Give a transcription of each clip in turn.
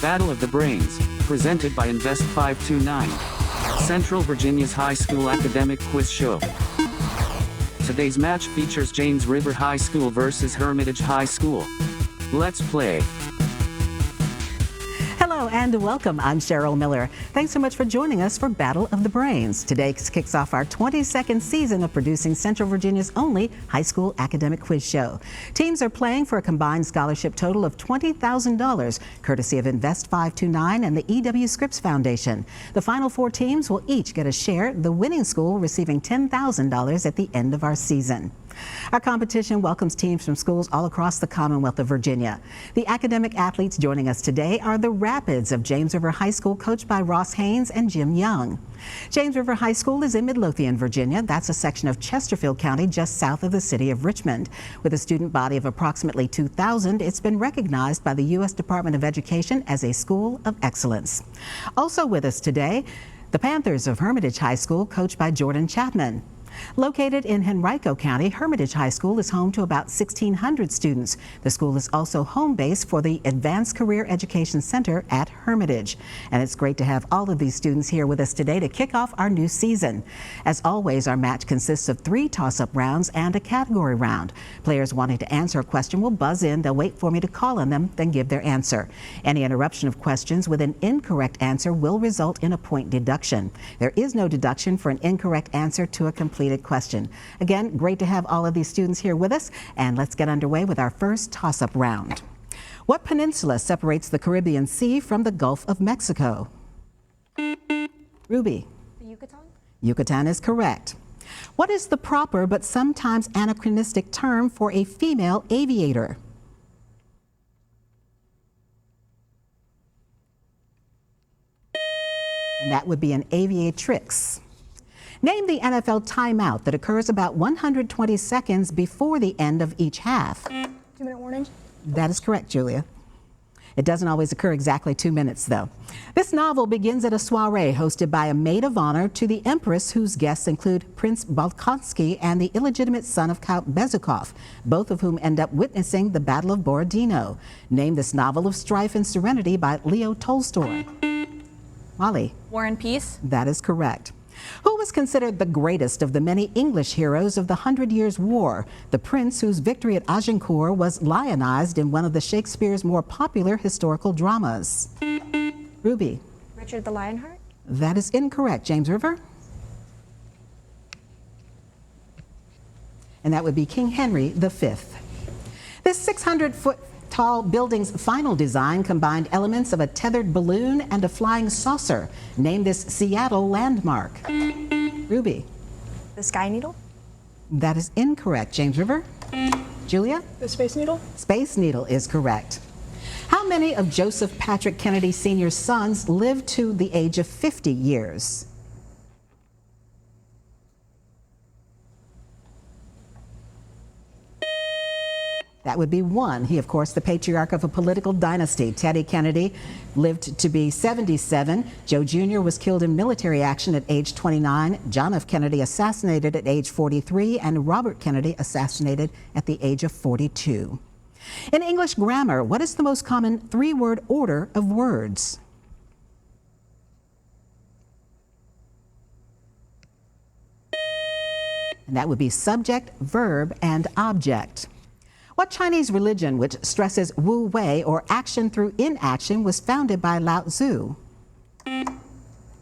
Battle of the Brains, presented by Invest 529. Central Virginia's high school academic quiz show. Today's match features James River High School versus Hermitage High School. Let's play. Hello and welcome. I'm Cheryl Miller. Thanks so much for joining us for Battle of the Brains. Today kicks off our 22nd season of producing Central Virginia's only high school academic quiz show. Teams are playing for a combined scholarship total of $20,000, courtesy of Invest 529 and the E.W. Scripps Foundation. The final four teams will each get a share, the winning school receiving $10,000 at the end of our season. Our competition welcomes teams from schools all across the Commonwealth of Virginia. The academic athletes joining us today are the Rapids of James River High School, coached by Ross Haynes and Jim Young. James River High School is in Midlothian, Virginia. That's a section of Chesterfield County just south of the city of Richmond. With a student body of approximately 2,000, it's been recognized by the U.S. Department of Education as a school of excellence. Also with us today, the Panthers of Hermitage High School, coached by Jordan Chapman. Located in Henrico County, Hermitage High School is home to about 1,600 students. The school is also home base for the Advanced Career Education Center at Hermitage. And it's great to have all of these students here with us today to kick off our new season. As always, our match consists of 3 toss-up rounds and a category round. Players wanting to answer a question will buzz in. They'll wait for me to call on them, then give their answer. Any interruption of questions with an incorrect answer will result in a point deduction. There is no deduction for an incorrect answer to a completed question. Again, great to have all of these students here with us, and let's get underway with our first toss-up round. What peninsula separates the Caribbean Sea from the Gulf of Mexico? Ruby. Yucatan? Yucatan is correct. What is the proper but sometimes anachronistic term for a female aviator? And that would be an aviatrix. Name the NFL timeout that occurs about 120 seconds before the end of each half. 2-minute warning? That is correct, Julia. It doesn't always occur exactly 2 minutes, though. This novel begins at a soiree hosted by a maid of honor to the Empress, whose guests include Prince Bolkonsky and the illegitimate son of Count Bezukov, both of whom end up witnessing the Battle of Borodino. Name this novel of strife and serenity by Leo Tolstoy. Molly. War and Peace? That is correct. Who was considered the greatest of the many English heroes of the 100 Years' War? The prince whose victory at Agincourt was lionized in one of the Shakespeare's more popular historical dramas. Ruby. Richard the Lionheart? That is incorrect. James River? And that would be King Henry V. This 600-foot tall building's final design combined elements of a tethered balloon and a flying saucer. Name this Seattle landmark. Ruby. The Sky Needle? That is incorrect. James River? Julia? The Space Needle? Space Needle is correct. How many of Joseph Patrick Kennedy Sr.'s sons lived to the age of 50 years? That would be 1. He, of course, the patriarch of a political dynasty. Teddy Kennedy lived to be 77. Joe Jr. was killed in military action at age 29. John F. Kennedy assassinated at age 43. And Robert Kennedy assassinated at the age of 42. In English grammar, what is the most common 3-word order of words? And that would be subject, verb, and object. What Chinese religion, which stresses Wu Wei, or action through inaction, was founded by Lao Tzu?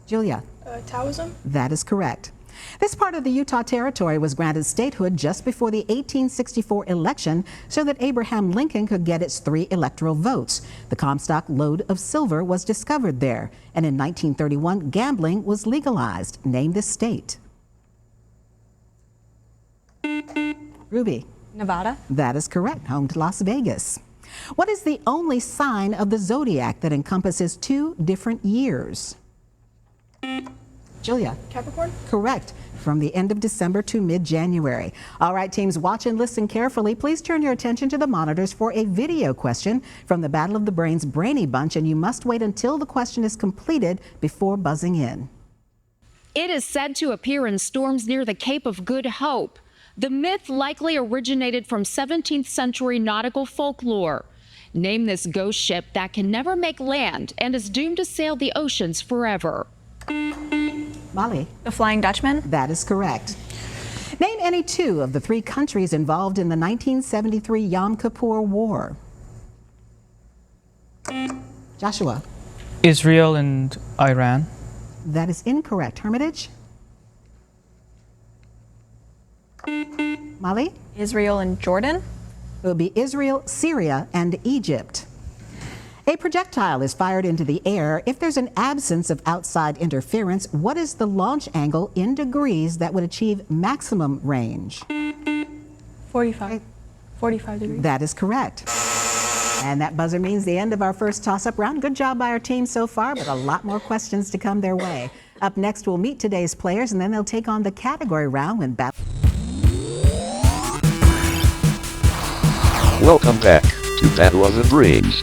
Julia. Taoism? That is correct. This part of the Utah Territory was granted statehood just before the 1864 election so that Abraham Lincoln could get its 3 electoral votes. The Comstock lode of silver was discovered there, and in 1931, gambling was legalized. Name this state. Ruby. Nevada? That is correct, home to Las Vegas. What is the only sign of the zodiac that encompasses 2 different years? Julia. Capricorn? Correct, from the end of December to mid-January. All right, teams, watch and listen carefully. Please turn your attention to the monitors for a video question from the Battle of the Brains Brainy Bunch, and you must wait until the question is completed before buzzing in. It is said to appear in storms near the Cape of Good Hope. The myth likely originated from 17th century nautical folklore. Name this ghost ship that can never make land and is doomed to sail the oceans forever. Molly. The Flying Dutchman. That is correct. Name any two of the three countries involved in the 1973 Yom Kippur War. Joshua. Israel and Iran. That is incorrect. Hermitage. Molly. Israel and Jordan. It would be Israel, Syria, and Egypt. A projectile is fired into the air. If there's an absence of outside interference, what is the launch angle in degrees that would achieve maximum range? 45 degrees. That is correct. And that buzzer means the end of our first toss-up round. Good job by our team so far, but a lot more questions to come their way. Up next, we'll meet today's players, and then they'll take on the category round when battle. Welcome back to Battle of the Brains.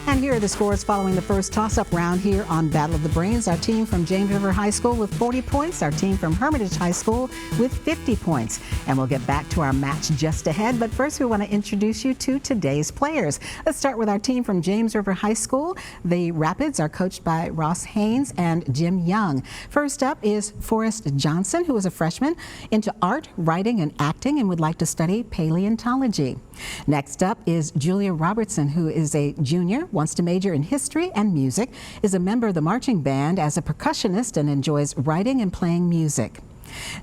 And here are the scores following the first toss-up round here on Battle of the Brains. Our team from James River High School with 40 points. Our team from Hermitage High School with 50 points. And we'll get back to our match just ahead. But first, we want to introduce you to today's players. Let's start with our team from James River High School. The Rapids are coached by Ross Haynes and Jim Young. First up is Forrest Johnson, who is a freshman into art, writing, and acting and would like to study paleontology. Next up is Julia Robertson, who is a junior, wants to major in history and music, is a member of the marching band as a percussionist, and enjoys writing and playing music.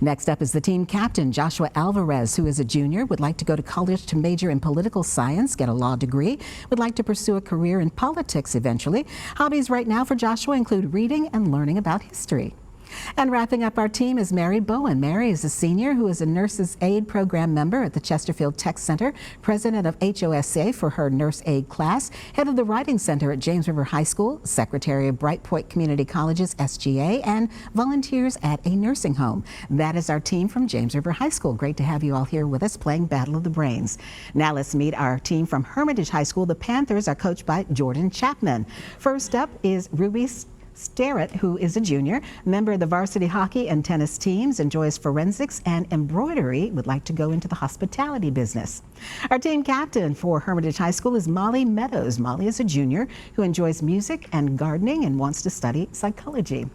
Next up is the team captain, Joshua Alvarez, who is a junior, would like to go to college to major in political science, get a law degree, would like to pursue a career in politics eventually. Hobbies right now for Joshua include reading and learning about history. And wrapping up our team is Mary Bowen. Mary is a senior who is a Nurses Aid Program member at the Chesterfield Tech Center, president of HOSA for her Nurse Aid class, head of the Writing Center at James River High School, secretary of Bright Point Community College's SGA, and volunteers at a nursing home. That is our team from James River High School. Great to have you all here with us playing Battle of the Brains. Now let's meet our team from Hermitage High School. The Panthers are coached by Jordan Chapman. First up is Ruby Starrett, who is a junior, member of the varsity hockey and tennis teams, enjoys forensics and embroidery, would like to go into the hospitality business. Our team captain for Hermitage High School is Molly Meadows. Molly is a junior who enjoys music and gardening and wants to study psychology.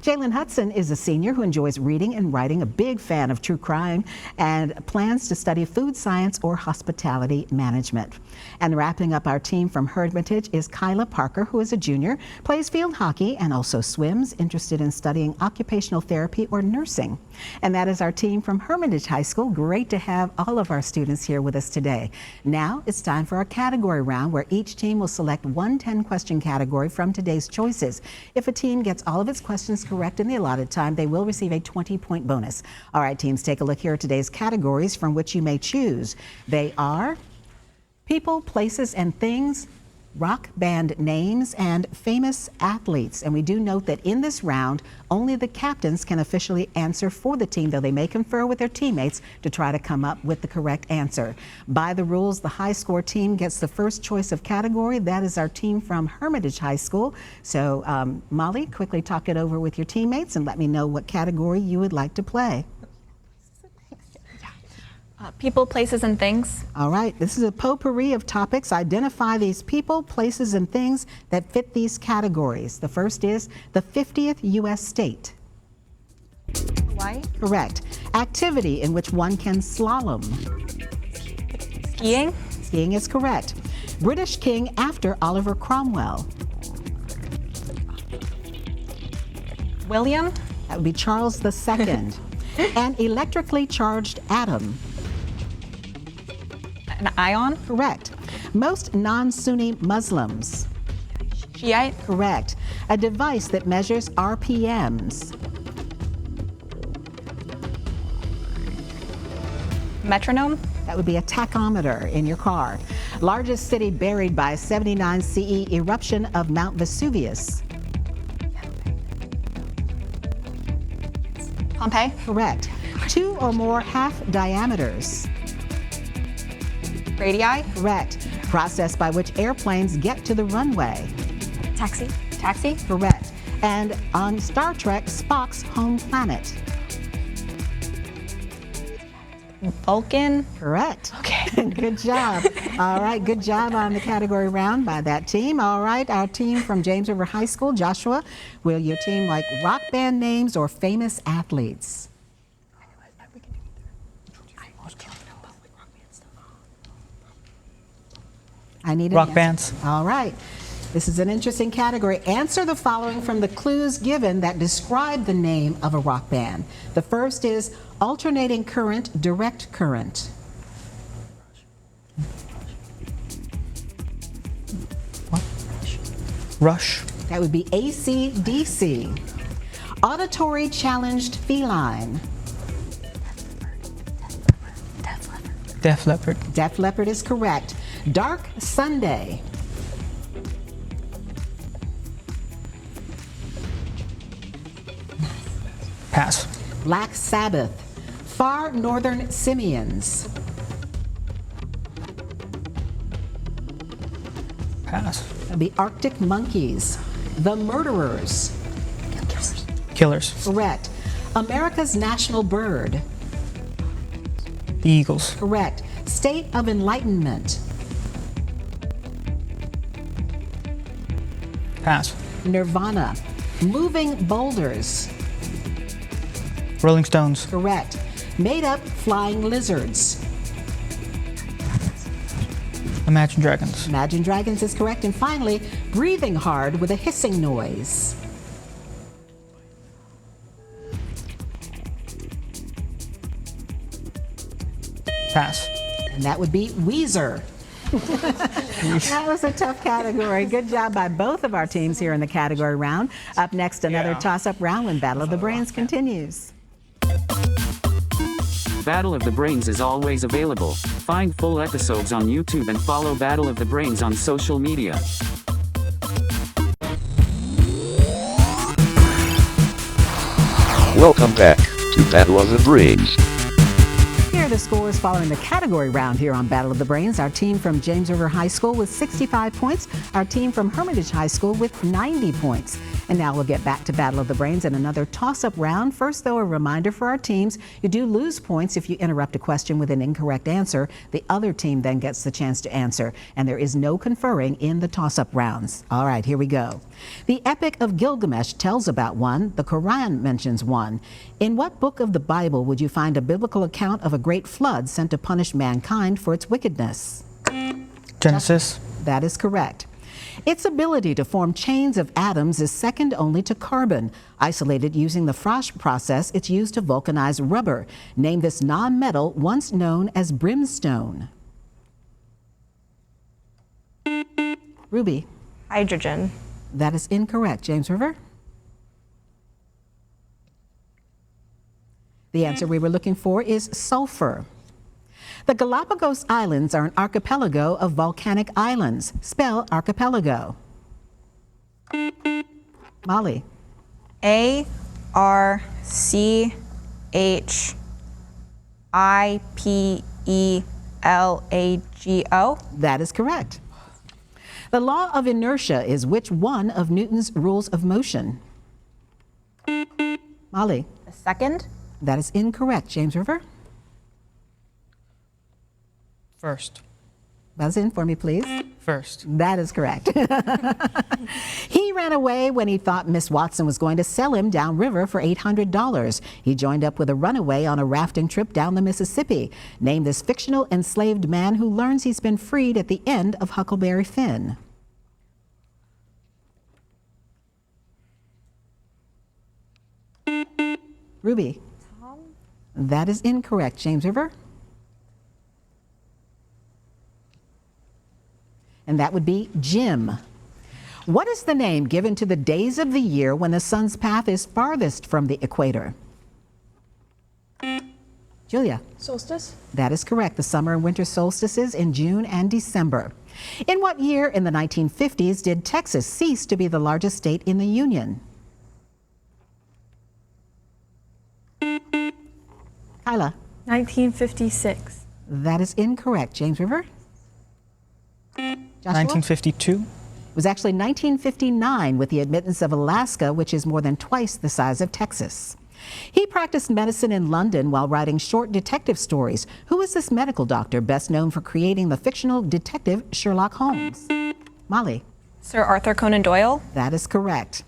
Jalen Hudson is a senior who enjoys reading and writing, a big fan of true crime, and plans to study food science or hospitality management. And wrapping up our team from Hermitage is Kyla Parker, who is a junior, plays field hockey and also swims, interested in studying occupational therapy or nursing. And that is our team from Hermitage High School. Great to have all of our students here with us today. Now it's time for our category round, where each team will select one 10-question category from today's choices. If a team gets all of its questions correct in the allotted time, they will receive a 20-point bonus. All right, teams, take a look here at today's categories from which you may choose. They are people, places, and things, rock band names, and famous athletes. And we do note that in this round, only the captains can officially answer for the team, though they may confer with their teammates to try to come up with the correct answer. By the rules, the high score team gets the first choice of category. That is our team from Hermitage High School. So Molly, quickly talk it over with your teammates and let me know what category you would like to play. People, places, and things. All right, this is a potpourri of topics. Identify these people, places, and things that fit these categories. The first is the 50th U.S. state. Hawaii. Correct. Activity in which one can slalom. Skiing. Skiing is correct. British king after Oliver Cromwell. William. That would be Charles II. An electrically charged atom. An ion. Correct. Most non-Sunni Muslims. Shiite. Correct. A device that measures RPMs. Metronome. That would be a tachometer in your car. Largest city buried by 79 CE eruption of Mount Vesuvius. Pompeii. Correct. Two or more half diameters. Radii. Correct. Process by which airplanes get to the runway. Taxi. Taxi. Correct. And on Star Trek, Spock's home planet. Vulcan. Correct. Okay. Good job. All right, good job on the category round by that team. All right, our team from James River High School, Joshua, will your team like rock band names or famous athletes? I need an Rock answer. bands. All right. This is an interesting category. Answer the following from the clues given that describe the name of a rock band. The first is alternating current, direct current. What? Rush. That would be AC/DC. Auditory challenged feline. Def Leppard. Def Leppard is correct. Dark Sunday. Pass. Black Sabbath. Far Northern Simians. Pass. That'd be Arctic Monkeys. The Murderers. Killers. Correct. America's national bird. The Eagles. Correct. State of Enlightenment. Pass. Nirvana. Moving boulders. Rolling Stones. Correct. Made up flying lizards. Imagine Dragons. Imagine Dragons is correct. And finally, breathing hard with a hissing noise. Pass. And that would be Weezer. That was a tough category. Good job by both of our teams here in the category round. Up next, another toss-up round when Battle of the Brains continues. Battle of the Brains is always available. Find full episodes on YouTube and follow Battle of the Brains on social media. Welcome back to Battle of the Brains. Here are the scores following the category round here on Battle of the Brains. Our team from James River High School with 65 points. Our team from Hermitage High School with 90 points. And now we'll get back to Battle of the Brains and another toss-up round. First, though, a reminder for our teams. You do lose points if you interrupt a question with an incorrect answer. The other team then gets the chance to answer. And there is no conferring in the toss-up rounds. All right, here we go. The Epic of Gilgamesh tells about one. The Quran mentions one. In what book of the Bible would you find a biblical account of a great flood sent to punish mankind for its wickedness? Genesis. That is correct. Its ability to form chains of atoms is second only to carbon. Isolated using the Frost process, it's used to vulcanize rubber. Name this non-metal once known as brimstone. Ruby. Hydrogen. That is incorrect. James River? The answer we were looking for is sulfur. The Galapagos Islands are an archipelago of volcanic islands. Spell archipelago. Molly. Archipelago. That is correct. The law of inertia is which one of Newton's rules of motion? Molly. The second. That is incorrect. James River? First. Buzz in for me, please. First. That is correct. He ran away when he thought Miss Watson was going to sell him downriver for $800. He joined up with a runaway on a rafting trip down the Mississippi. Name this fictional enslaved man who learns he's been freed at the end of Huckleberry Finn. Ruby. Tom. That is incorrect. James River? And that would be Jim. What is the name given to the days of the year when the sun's path is farthest from the equator? Julia. Solstice. That is correct. The summer and winter solstices in June and December. In what year in the 1950s did Texas cease to be the largest state in the Union? Kyla. 1956. That is incorrect. James River? Joshua? 1952. It was actually 1959 with the admittance of Alaska, which is more than twice the size of Texas. He practiced medicine in London while writing short detective stories. Who is this medical doctor best known for creating the fictional detective Sherlock Holmes? Molly. Sir Arthur Conan Doyle. That is correct.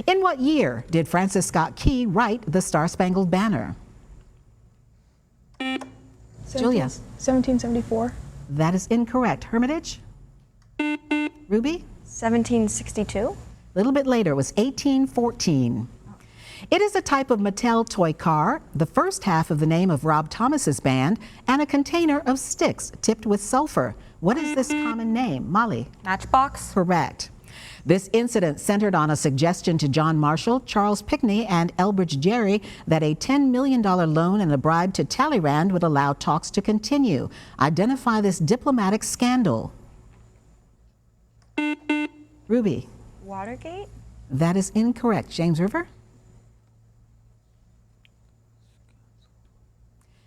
In what year did Francis Scott Key write The Star-Spangled Banner? Julia. 1774. That is incorrect. Hermitage? Ruby? 1762. A little bit later, it was 1814. It is a type of Mattel toy car, the first half of the name of Rob Thomas's band, and a container of sticks tipped with sulfur. What is this common name? Molly? Matchbox. Correct. This incident centered on a suggestion to John Marshall, Charles Pinckney, and Elbridge Gerry that a $10 million loan and a bribe to Talleyrand would allow talks to continue. Identify this diplomatic scandal. Ruby? Watergate. That is incorrect. James River?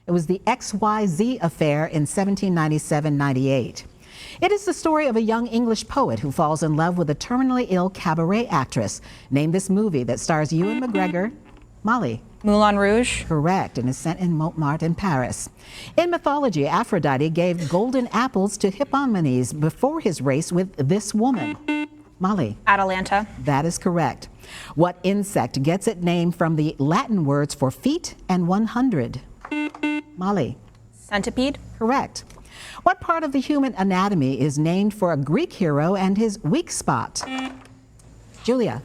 It was the XYZ affair in 1797-98. It is the story of a young English poet who falls in love with a terminally ill cabaret actress. Name this movie that stars Ewan McGregor. Molly? Moulin Rouge. Correct, and is set in Montmartre in Paris. In mythology, Aphrodite gave golden apples to Hippomenes before his race with this woman. Molly? Atalanta. That is correct. What insect gets its name from the Latin words for feet and 100? Molly? Centipede. Correct. What part of the human anatomy is named for a Greek hero and his weak spot? Julia?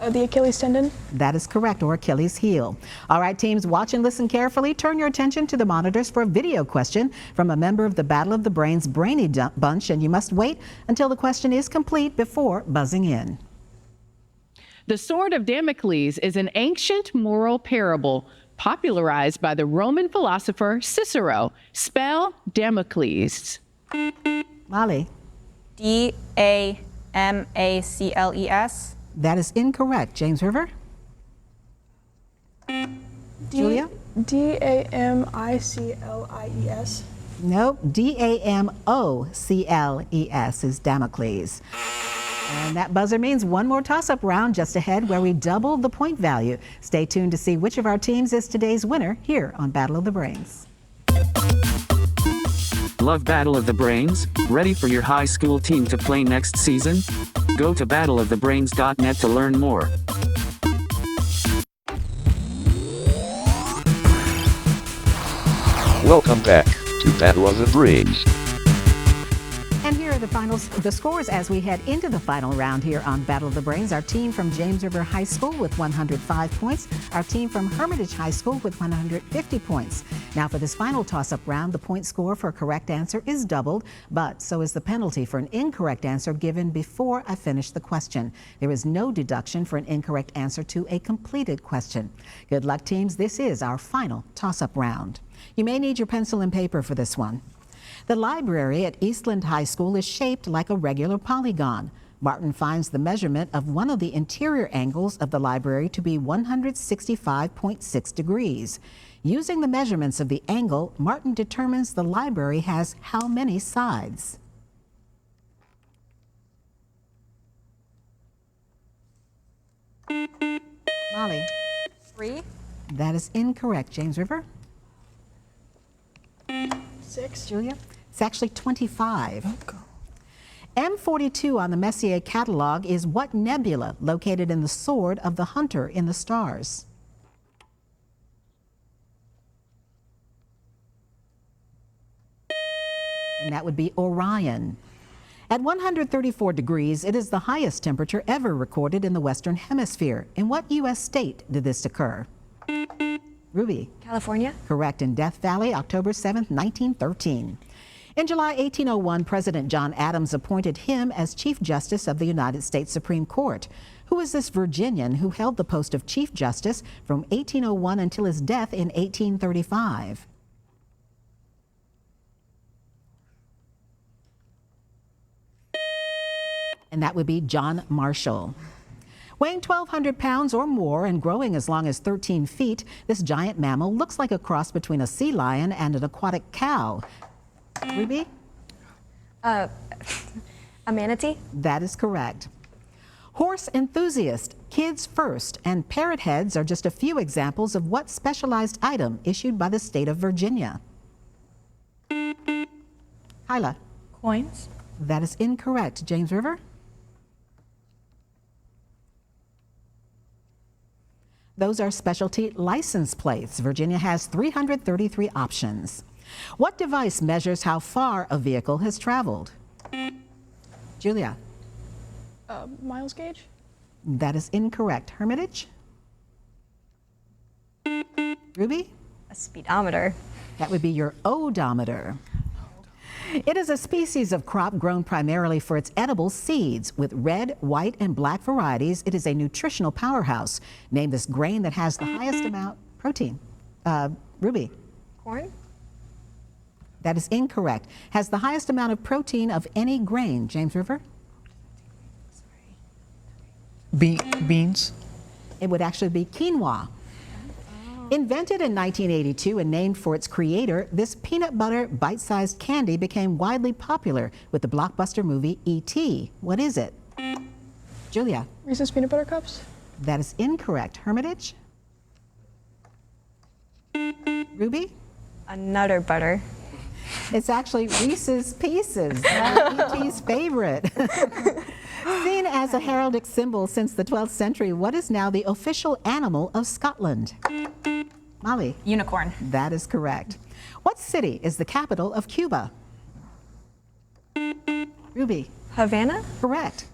The Achilles tendon. That is correct, or Achilles heel. All right, teams, watch and listen carefully. Turn your attention to the monitors for a video question from a member of the Battle of the Brains Brainy Bunch, and you must wait until the question is complete before buzzing in. The sword of Damocles is an ancient moral parable popularized by the Roman philosopher Cicero. Spell Damocles. Molly? D-A-M-A-C-L-E-S. That is incorrect. James River? Julia? D-A-M-I-C-L-I-E-S. Nope. D-A-M-O-C-L-E-S is Damocles. And that buzzer means one more toss-up round just ahead where we double the point value. Stay tuned to see which of our teams is today's winner here on Battle of the Brains. Love Battle of the Brains? Ready for your high school team to play next season? Go to battleofthebrains.net to learn more. Welcome back to Battle of the Brains. And here are the scores as we head into the final round here on Battle of the Brains. Our team from James River High School with 105 points. Our team from Hermitage High School with 150 points. Now for this final toss-up round, the point score for a correct answer is doubled, but so is the penalty for an incorrect answer given before I finish the question. There is no deduction for an incorrect answer to a completed question. Good luck, teams. This is our final toss-up round. You may need your pencil and paper for this one. The library at Eastland High School is shaped like a regular polygon. Martin finds the measurement of one of the interior angles of the library to be 165.6 degrees. Using the measurements of the angle, Martin determines the library has how many sides? Molly? 3. That is incorrect. James River? 6. Julia? It's actually 25. M42 on the Messier catalog is what nebula located in the sword of the hunter in the stars? And that would be Orion. At 134 degrees, it is the highest temperature ever recorded in the Western Hemisphere. In what U.S. state did this occur? Ruby? California. Correct. In Death Valley, October 7th, 1913. In July 1801, President John Adams appointed him as Chief Justice of the United States Supreme Court. Who is this Virginian who held the post of Chief Justice from 1801 until his death in 1835? And that would be John Marshall. Weighing 1,200 pounds or more and growing as long as 13 feet, this giant mammal looks like a cross between a sea lion and an aquatic cow. Ruby? A manatee. That is correct. Horse enthusiast, kids first, and parrot heads are just a few examples of what specialized item issued by the state of Virginia. Hyla. Coins. That is incorrect. James River. Those are specialty license plates. Virginia has 333 options. What device measures how far a vehicle has traveled? Julia. Miles gauge. That is incorrect. Hermitage. Ruby. A speedometer. That would be your odometer. It is a species of crop grown primarily for its edible seeds. With red, white, and black varieties, it is a nutritional powerhouse. Name this grain that has the highest amount protein. Ruby. Corn. That is incorrect. Has the highest amount of protein of any grain. James River. Beans. It would actually be quinoa. Invented in 1982 and named for its creator, this peanut butter bite-sized candy became widely popular with the blockbuster movie E.T. What is it? Julia. Reese's peanut butter cups. That is incorrect. Hermitage. Ruby. A Nutter Butter. It's actually Reese's Pieces, E.T.'s favorite. Seen as a heraldic symbol since the 12th century, what is now the official animal of Scotland? Molly. Unicorn. That is correct. What city is the capital of Cuba? Ruby. Havana. Correct.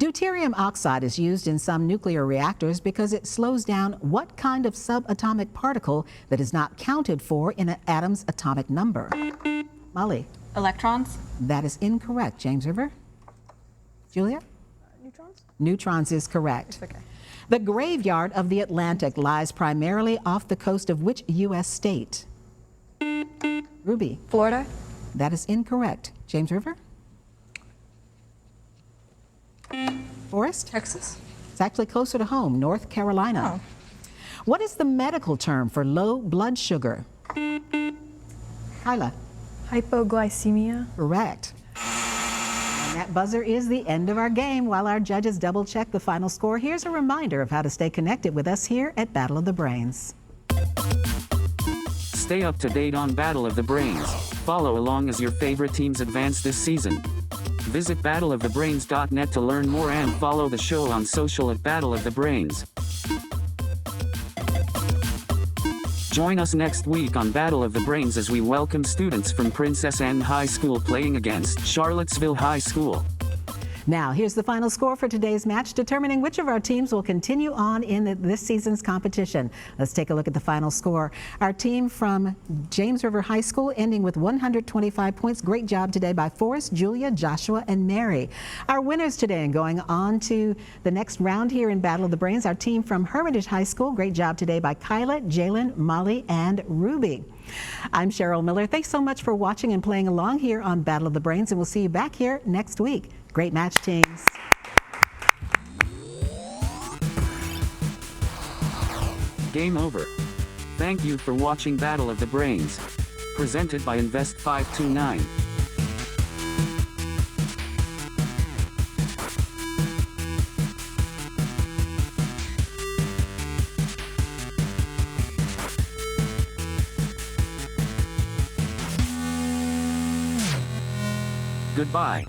Deuterium oxide is used in some nuclear reactors because it slows down what kind of subatomic particle that is not counted for in an atom's atomic number? Molly. Electrons. That is incorrect. James River. Julia. Neutrons. Neutrons is correct. Okay. The graveyard of the Atlantic lies primarily off the coast of which U.S. state? Ruby. Florida. That is incorrect. James River. Forrest. Texas. It's actually closer to home, North Carolina. What is the medical term for low blood sugar? Hyla. Hypoglycemia. Correct. And that buzzer is the end of our game. While our judges double check the final score, here's a reminder of how to stay connected with us here at Battle of the Brains. Stay up to date on Battle of the Brains. Follow along as your favorite teams advance this season. Visit battleofthebrains.net to learn more and follow the show on social at Battle of the Brains. Join us next week on Battle of the Brains as we welcome students from Princess Anne High School playing against Charlottesville High School. Now, here's the final score for today's match, determining which of our teams will continue on in this season's competition. Let's take a look at the final score. Our team from James River High School ending with 125 points. Great job today by Forrest, Julia, Joshua, and Mary. Our winners today and going on to the next round here in Battle of the Brains, our team from Hermitage High School. Great job today by Kyla, Jalen, Molly, and Ruby. I'm Cheryl Miller. Thanks so much for watching and playing along here on Battle of the Brains, and we'll see you back here next week. Great match, teams. Game over. Thank you for watching Battle of the Brains. Presented by Invest 529. Goodbye.